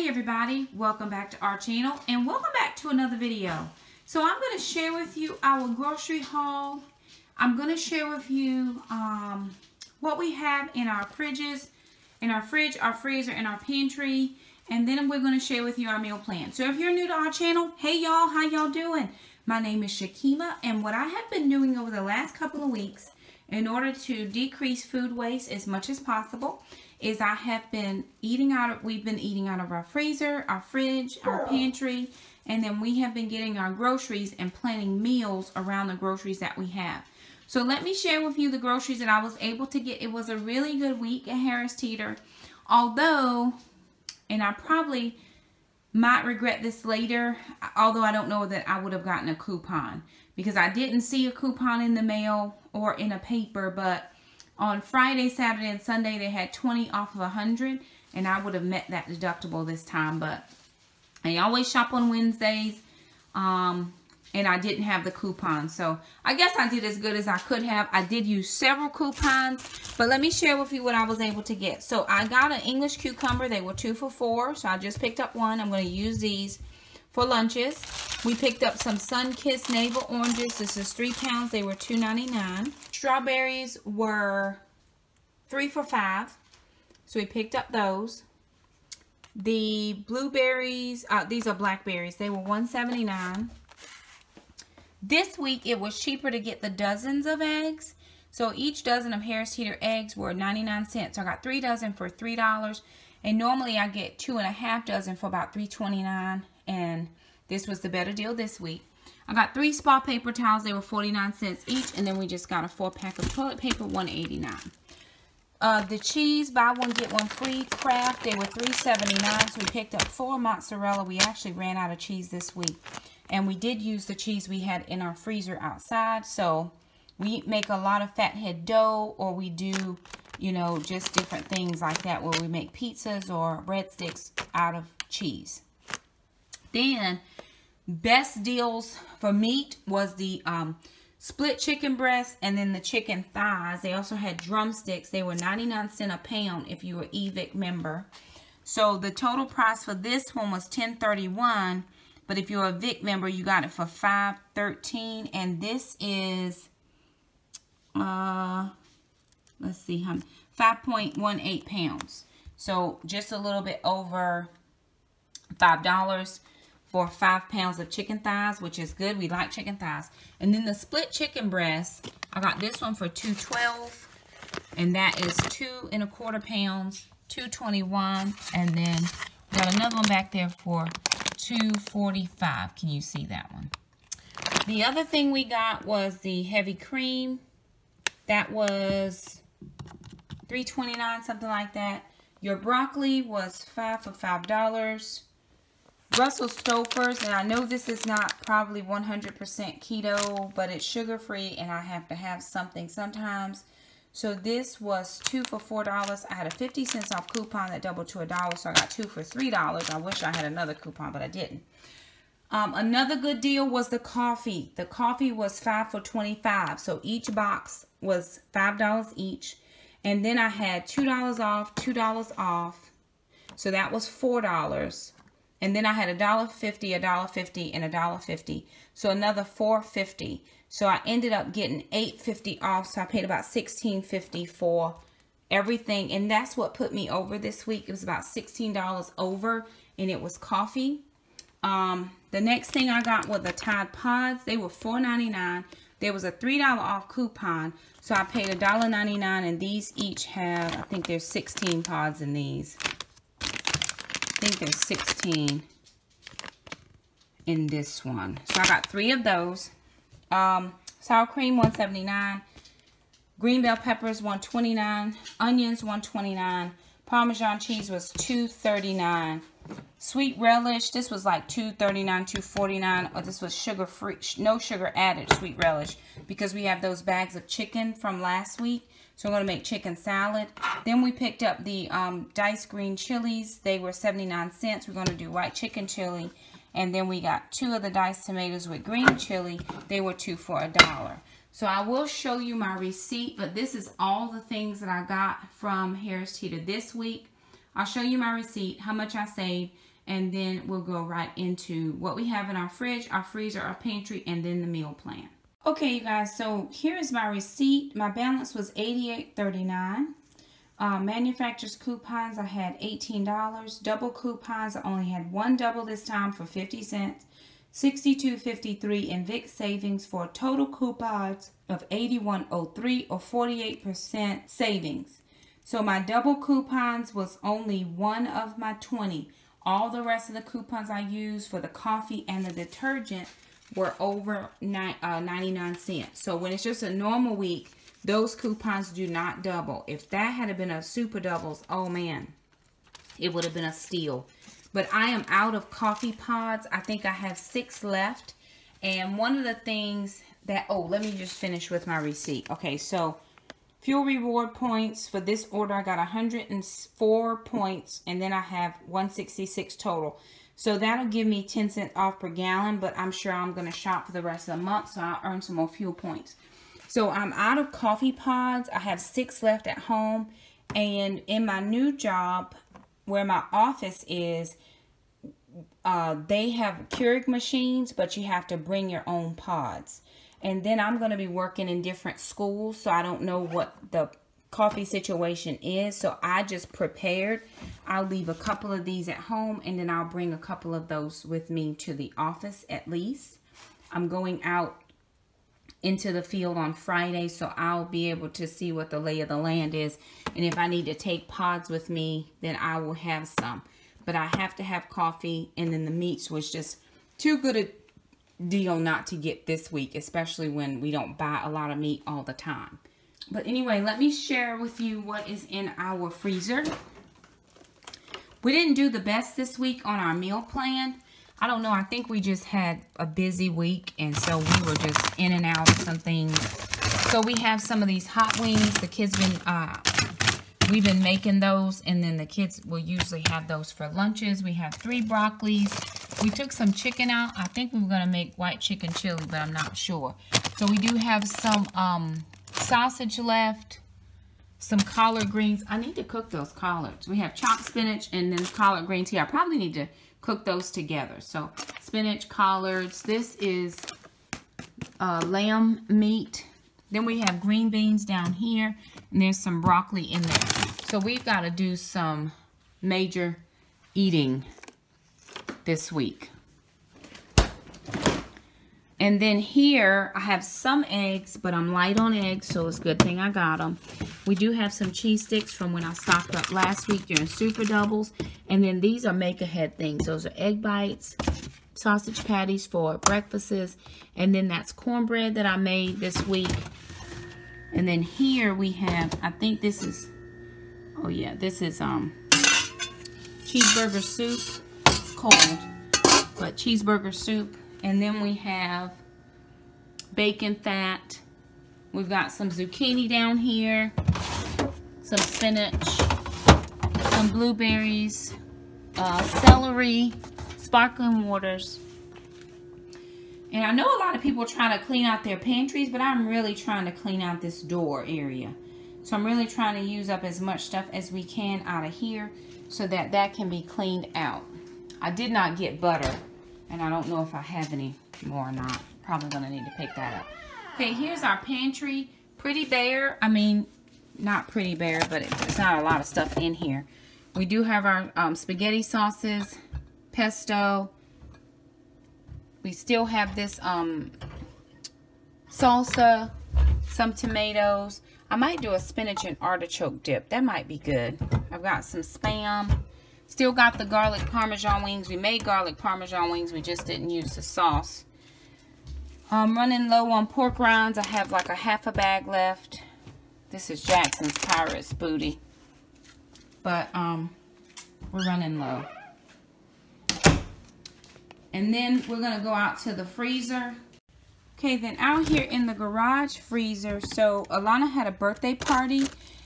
Hey everybody, welcome back to our channel and welcome back to another video. So I'm going to share with you our grocery haul. I'm going to share with you what we have in our fridges, in our fridge, our freezer, and our pantry. And then we're going to share with you our meal plan. So if you're new to our channel, hey y'all, how y'all doing? My name is Shakema, and what I have been doing over the last couple of weeks in order to decrease food waste as much as possible is I have been eating out of, we've been eating out of our freezer, our fridge, our pantry, and then we have been getting our groceries and planning meals around the groceries that we have. So let me share with you the groceries that I was able to get. It was a really good week at Harris Teeter, although, and I probably might regret this later, although I don't know that I would have gotten a coupon because I didn't see a coupon in the mail or in a paper, but on Friday, Saturday, and Sunday, they had 20 off of 100, and I would have met that deductible this time, but I always shop on Wednesdays, and I didn't have the coupon, so I guess I did as good as I could have. I did use several coupons, but let me share with you what I was able to get. So I got an English cucumber. They were 2 for $4, so I just picked up one. I'm going to use these for lunches. We picked up some Sun-Kissed navel oranges. This is 3 pounds. They were $2.99. Strawberries were 3 for $5. So we picked up those. The blueberries, these are blackberries. They were $1.79. This week it was cheaper to get the dozens of eggs. So each dozen of Harris Teeter eggs were 99 cents. So I got 3 dozen for $3. And normally I get 2.5 dozen for about $3.29. And this was the better deal this week. I got 3 spa paper towels. They were 49 cents each. And then we just got a 4-pack of toilet paper, $1.89. The cheese, buy one, get one free, Kraft, they were $3.79. So we picked up 4 mozzarella. We actually ran out of cheese this week. And we did use the cheese we had in our freezer outside. So we make a lot of fathead dough, or we do, you know, just different things like that where we make pizzas or breadsticks out of cheese. Then, best deals for meat was the split chicken breast and then the chicken thighs. They also had drumsticks. They were 99 cents a pound if you were EVIC member. So the total price for this one was $10.31, but if you're a VIC member, you got it for $5.13. And this is, let's see, 5.18 pounds. So just a little bit over $5 for 5 pounds of chicken thighs, which is good. We like chicken thighs. And then the split chicken breast, I got this one for $2.12, and that is 2 1/4 pounds, $2.21, and then we got another one back there for $2.45. Can you see that one? The other thing we got was the heavy cream. That was $3.29, something like that. Your broccoli was 5 for $5. Brussels Stouffer's, and I know this is not probably 100% keto, but it's sugar-free, and I have to have something sometimes. So this was 2 for $4. I had a 50 cents off coupon that doubled to $1, so I got 2 for $3. I wish I had another coupon, but I didn't. Another good deal was the coffee. The coffee was 5 for $25, so each box was $5 each. And then I had $2 off, $2 off, so that was $4. And then I had $1.50, $1.50, and $1.50. So another $4.50. So I ended up getting $8.50 off. So I paid about $16.50 for everything. And that's what put me over this week. It was about $16 over. And it was coffee. The next thing I got were the Tide Pods. They were $4.99. There was a $3 off coupon. So I paid $1.99. And these each have, I think there's 16 pods in these. I think there's 16 in this one. So I got 3 of those. Sour cream, $1.79. Green bell peppers, $1.29. Onions, $1.29. Parmesan cheese was $2.39. Sweet relish, this was like $2.39, $2.49. Oh, this was sugar-free, no sugar added sweet relish, because we have those bags of chicken from last week. So I'm going to make chicken salad. Then we picked up the diced green chilies. They were 79 cents. We're going to do white chicken chili. And then we got 2 of the diced tomatoes with green chili. They were 2 for $1. So I will show you my receipt, but this is all the things that I got from Harris Teeter this week. I'll show you my receipt, how much I saved, and then we'll go right into what we have in our fridge, our freezer, our pantry, and then the meal plan. Okay, you guys, so here is my receipt. My balance was $88.39. Manufacturer's coupons, I had $18. Double coupons, I only had one double this time for 50 cents. $62.53 in VIX savings for a total coupons of $81.03 or 48% savings. So my double coupons was only one of my 20. All the rest of the coupons I used for the coffee and the detergent were over 99 cents. So when it's just a normal week, those coupons do not double. If that had been a super doubles, oh man, it would have been a steal. But I am out of coffee pods. I think I have 6 left. And one of the things that, oh, let me just finish with my receipt. Okay, so fuel reward points for this order, I got 104 points, and then I have 166 total. So that'll give me 10 cents off per gallon, but I'm sure I'm going to shop for the rest of the month, so I'll earn some more fuel points. So I'm out of coffee pods. I have 6 left at home, and in my new job, where my office is, they have Keurig machines, but you have to bring your own pods. And then I'm going to be working in different schools, so I don't know what the coffee situation is. So I just prepared. I'll leave a couple of these at home, and then I'll bring a couple of those with me to the office at least. I'm going out into the field on Friday, so I'll be able to see what the lay of the land is. And if I need to take pods with me, then I will have some. But I have to have coffee, and then the meats was just too good a deal not to get this week, especially when we don't buy a lot of meat all the time. But anyway, let me share with you what is in our freezer. We didn't do the best this week on our meal plan. I don't know, I think we just had a busy week, and so we were just in and out of some things. So we have some of these hot wings. The kids we've been making those, and then the kids will usually have those for lunches. We have 3 broccolis. We took some chicken out. I think we were going to make white chicken chili, but I'm not sure. So we do have some sausage left, some collard greens. I need to cook those collards. We have chopped spinach and then collard greens here. I probably need to cook those together. So spinach, collards. This is lamb meat. Then we have green beans down here, and there's some broccoli in there. So we've got to do some major eating this week. And then here I have some eggs, but I'm light on eggs, so it's a good thing I got them. We do have some cheese sticks from when I stocked up last week during Super Doubles. And then these are make-ahead things. Those are egg bites, sausage patties for breakfasts, and then that's cornbread that I made this week. And then here we have, I think this is, oh yeah, this is cheeseburger soup. It's cold, but cheeseburger soup. And then we have bacon fat. We've got some zucchini down here, some spinach, some blueberries, celery, sparkling waters. And I know a lot of people are trying to clean out their pantries, but I'm really trying to clean out this door area. So I'm really trying to use up as much stuff as we can out of here so that that can be cleaned out. I did not get butter, and I don't know if I have any more or not. Probably going to need to pick that up. Okay, here's our pantry. Pretty bare. I mean, not pretty bare, but it's not a lot of stuff in here. We do have our spaghetti sauces, pesto. We still have this salsa, some tomatoes. I might do a spinach and artichoke dip. That might be good. I've got some Spam. Still got the garlic Parmesan wings. We made garlic Parmesan wings. We just didn't use the sauce. Running low on pork rinds. I have like a half a bag left. This is Jackson's Pirates booty. But we're running low. And then we're going to go out to the freezer. Okay, then out here in the garage freezer, so Alana had a birthday party,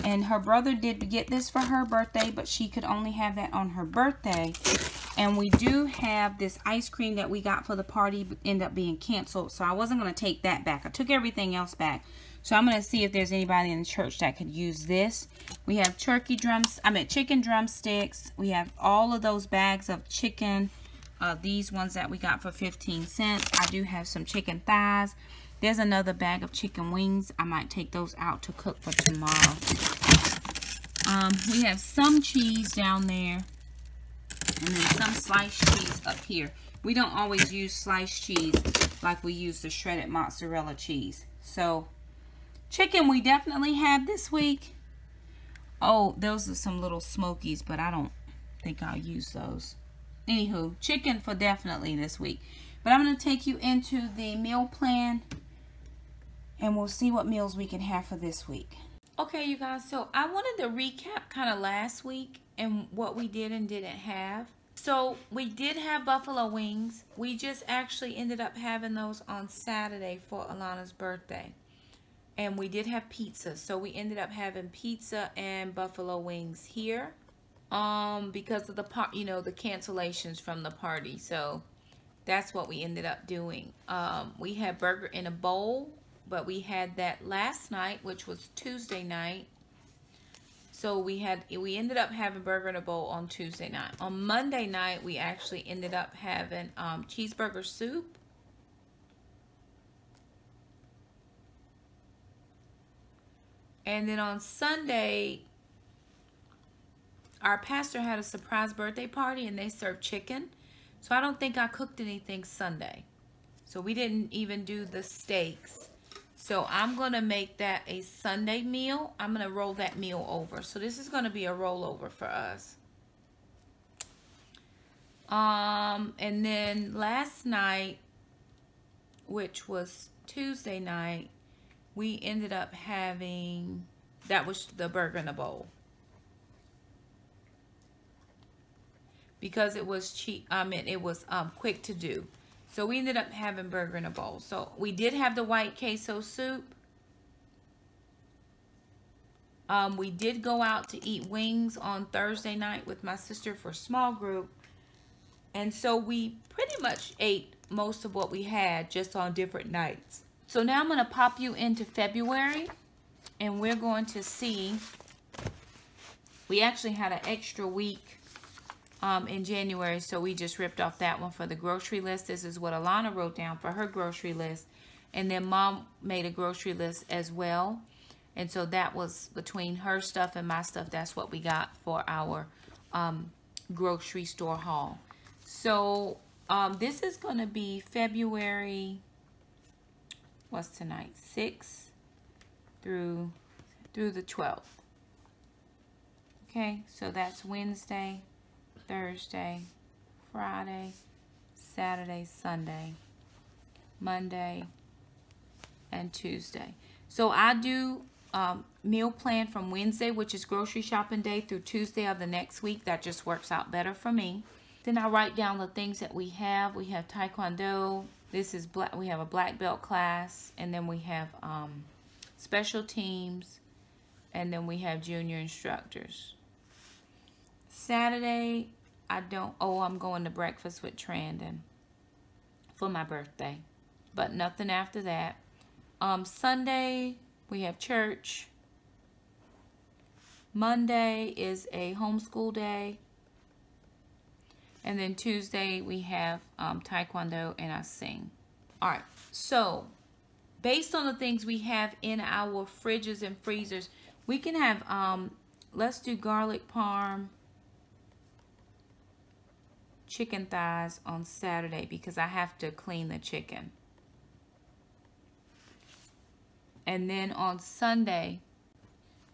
and her brother did get this for her birthday, but she could only have that on her birthday. And we do have this ice cream that we got for the party, but ended up being canceled, so I wasn't going to take that back. I took everything else back. So I'm going to see if there's anybody in the church that could use this. We have chicken drumsticks. We have all of those bags of chicken. These ones that we got for 15 cents. I do have some chicken thighs. There's another bag of chicken wings. I might take those out to cook for tomorrow. We have some cheese down there. And then some sliced cheese up here. We don't always use sliced cheese like we use the shredded mozzarella cheese. So, chicken we definitely have this week. Oh, those are some little smokies, but I don't think I'll use those. Anywho, chicken for definitely this week. But I'm going to take you into the meal plan, and we'll see what meals we can have for this week. Okay, you guys, so I wanted to recap kind of last week and what we did and didn't have. So we did have buffalo wings. We just actually ended up having those on Saturday for Alana's birthday. And we did have pizza. So we ended up having pizza and buffalo wings here. Because of the the cancellations from the party. So that's what we ended up doing. We had burger in a bowl, but we had that last night, which was Tuesday night. So we ended up having burger in a bowl on Tuesday night. On Monday night, we actually ended up having cheeseburger soup. And then on Sunday, our pastor had a surprise birthday party and they served chicken. So I don't think I cooked anything Sunday. So we didn't even do the steaks. So I'm going to make that a Sunday meal. I'm going to roll that meal over. So this is going to be a rollover for us. And then last night, which was Tuesday night, we ended up having, that was the burger in a bowl. Because it was cheap, it was quick to do. So we ended up having burger in a bowl. So we did have the white queso soup. We did go out to eat wings on Thursday night with my sister for a small group. And so we pretty much ate most of what we had just on different nights. So now I'm going to pop you into February. And we're going to see, we actually had an extra week in January, so we just ripped off that one for the grocery list. This is what Alana wrote down for her grocery list, and then Mom made a grocery list as well, and so that was between her stuff and my stuff. That's what we got for our grocery store haul. So this is going to be February, what's tonight, 6th through the 12th. Okay, so that's Wednesday, Thursday, Friday, Saturday, Sunday, Monday, and Tuesday. So I do meal plan from Wednesday, which is grocery shopping day, through Tuesday of the next week. That just works out better for me. Then I write down the things that we have. We have Taekwondo. This is black. We have a black belt class, and then we have special teams, and then we have junior instructors. Saturday, I'm going to breakfast with Trandon for my birthday, but nothing after that. Sunday, we have church. Monday is a homeschool day. And then Tuesday, we have Taekwondo and I sing. All right, so based on the things we have in our fridges and freezers, we can have, let's do garlic parm, chicken thighs on Saturday because I have to clean the chicken. And then on Sunday,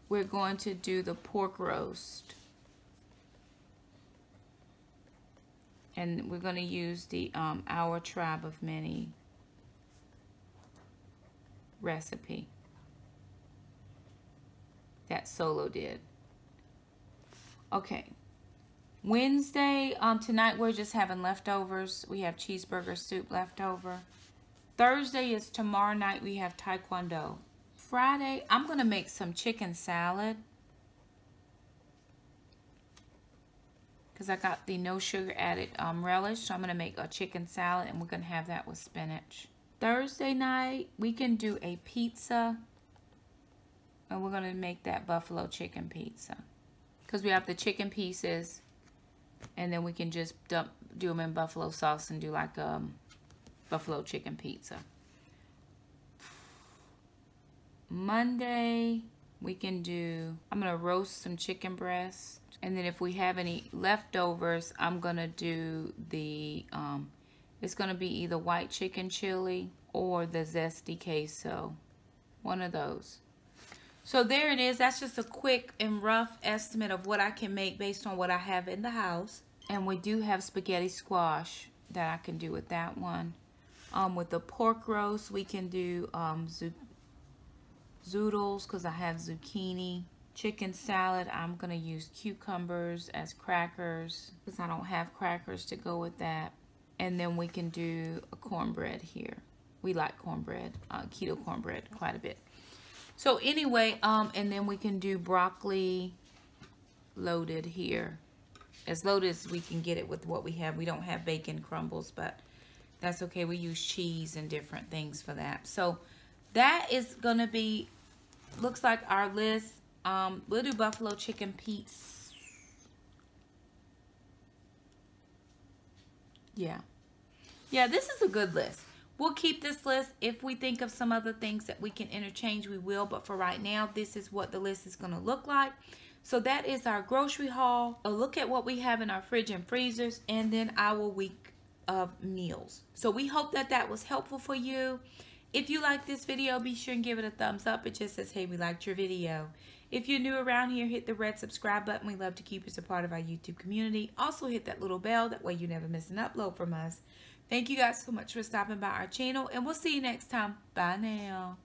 we're going to do the pork roast. And we're going to use the Our Tribe of Many recipe that Solo did. Okay. Wednesday, tonight we're just having leftovers. We have cheeseburger soup left over. Thursday is tomorrow night. We have Taekwondo. Friday, I'm going to make some chicken salad, because I got the no sugar added relish. So I'm going to make a chicken salad, and we're going to have that with spinach. Thursday night, we can do a pizza And we're going to make that buffalo chicken pizza. Because we have the chicken pieces. And then we can just do them in buffalo sauce and do like buffalo chicken pizza. Monday, we can do, I'm going to roast some chicken breasts. And then if we have any leftovers, I'm going to do the, it's going to be either white chicken chili or the zesty queso. One of those. So there it is. That's just a quick and rough estimate of what I can make based on what I have in the house. And we do have spaghetti squash that I can do with that one. With the pork roast, we can do zoodles because I have zucchini. Chicken salad, I'm going to use cucumbers as crackers because I don't have crackers to go with that. And then we can do a cornbread here. We like cornbread, keto cornbread quite a bit. So anyway, and then we can do broccoli loaded here. As loaded as we can get it with what we have. We don't have bacon crumbles, but that's okay. We use cheese and different things for that. So that is going to be, looks like our list. We'll do buffalo chicken pizza. Yeah, this is a good list. We'll keep this list. If we think of some other things that we can interchange, we will. But for right now, this is what the list is going to look like. So that is our grocery haul. A look at what we have in our fridge and freezers. And then our week of meals. So we hope that that was helpful for you. If you like this video, be sure and give it a thumbs up. It just says, hey, we liked your video. If you're new around here, hit the red subscribe button. We love to keep you as a part of our YouTube community. Also hit that little bell. That way you never miss an upload from us. Thank you guys so much for stopping by our channel. And we'll see you next time. Bye now.